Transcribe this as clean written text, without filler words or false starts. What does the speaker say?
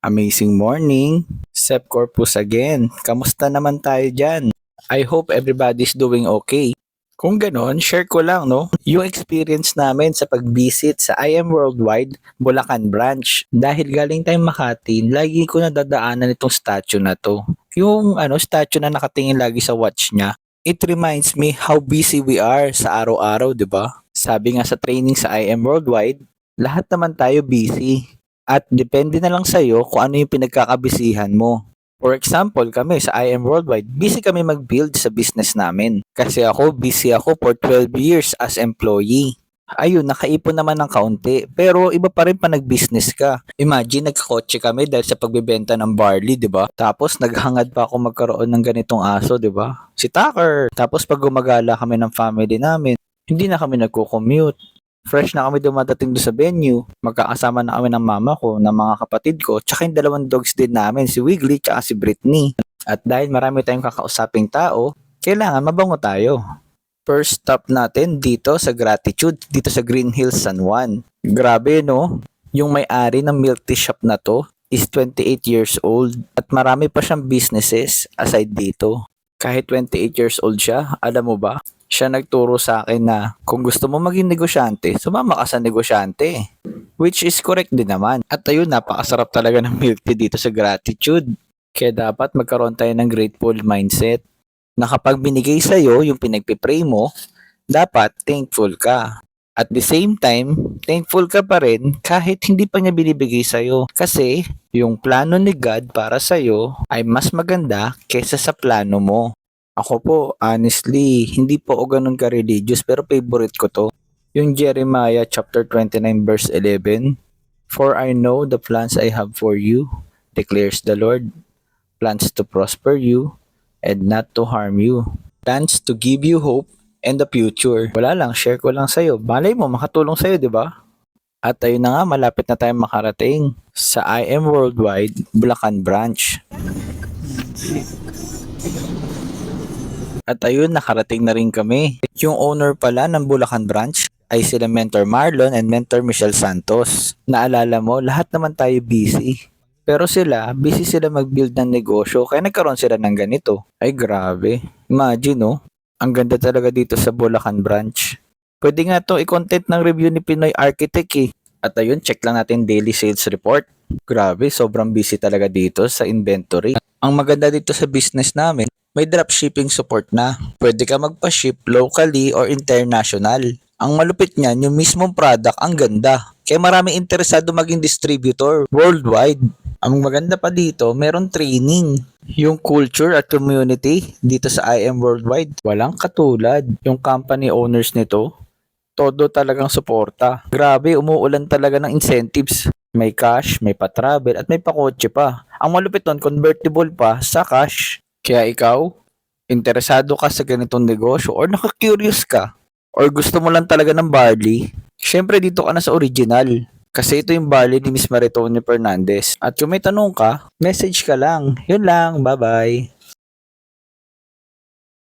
Amazing morning, Sep Corpus again. Kamusta naman tayo dyan? I hope everybody's doing okay. Kung ganon, share ko lang yung experience namin sa pag-visit sa IM Worldwide Bulacan branch. Dahil galing tayong Makati, lagi ko nadadaanan itong statue na to. Yung statue na nakatingin lagi sa watch niya. It reminds me how busy we are sa araw-araw, 'di ba? Sabi nga sa training sa IM Worldwide, lahat naman tayo busy. At depende na lang sa'yo kung ano yung pinagkakabisihan mo. For example, kami sa IM Worldwide, busy kami mag-build sa business namin. Kasi busy ako for 12 years as employee. Ayun, nakaipon naman ng kaunti. Pero iba pa rin pa nag-business ka. Imagine, nagkakotse kami dahil sa pagbebenta ng barley, di ba? Tapos naghangad pa ako magkaroon ng ganitong aso, di ba? Si Tucker. Tapos pag gumagala kami ng family namin, hindi na kami nagko-commute. Fresh na kami dumadating doon sa venue. Magkakasama na kami ng mama ko, ng mga kapatid ko, tsaka yung dalawang dogs din namin, si Wiggly tsaka si Britney. At dahil marami tayong kakausaping tao, kailangan mabango tayo. First stop natin dito sa Gratitude, dito sa Green Hills, San Juan. Grabe no? Yung may-ari ng milk tea shop na to is 28 years old at marami pa siyang businesses aside dito. Kahit 28 years old siya, alam mo ba? Siya nagturo sa akin na kung gusto mo maging negosyante, sumama ka sa negosyante. Which is correct din naman. At ayun, napakasarap talaga ng milk tea dito sa Gratitude. Kaya dapat magkaroon tayo ng grateful mindset. Na kapag binigay sa'yo yung pinagpipray mo, dapat thankful ka. At the same time, thankful ka pa rin kahit hindi pa niya binibigay sa'yo. Kasi yung plano ni God para sa'yo ay mas maganda kesa sa plano mo. Ako po, honestly, hindi po ako ganun ka-religious pero favorite ko to. Yung Jeremiah chapter 29 verse 11. For I know the plans I have for you, declares the Lord. Plans to prosper you and not to harm you. Plans to give you hope and the future. Wala lang, share ko lang sa'yo. Malay mo, makatulong sa'yo, di ba? At ayun na nga, malapit na tayong makarating sa IM Worldwide Bulacan branch. At ayun, nakarating na rin kami. Yung owner pala ng Bulacan branch ay sila Mentor Marlon and Mentor Michelle Santos. Naalala mo, lahat naman tayo busy. Pero busy sila mag-build ng negosyo kaya nagkaroon sila ng ganito. Ay grabe. Imagine ang ganda talaga dito sa Bulacan branch. Pwede nga to i-content ng review ni Pinoy Architect eh. At ayun, check lang natin daily sales report. Grabe, sobrang busy talaga dito sa inventory. Ang maganda dito sa business namin, may dropshipping support na. Pwede ka magpa-ship locally or international. Ang malupit niyan, yung mismong product, ang ganda. Kaya maraming interesado maging distributor worldwide. Ang maganda pa dito, meron training. Yung culture at community dito sa IM Worldwide, walang katulad. Yung company owners nito, todo talagang suporta. Grabe, umuulan talaga ng incentives. May cash, may pa-travel, at may pa-kotse pa. Ang malupit nun, convertible pa sa cash. Kaya ikaw, interesado ka sa ganitong negosyo or naka-curious ka or gusto mo lang talaga ng barley, syempre dito ka na sa original. Kasi ito yung barley ni Miss Maritone Fernandez. At kung may tanong ka, message ka lang. Yun lang, bye-bye.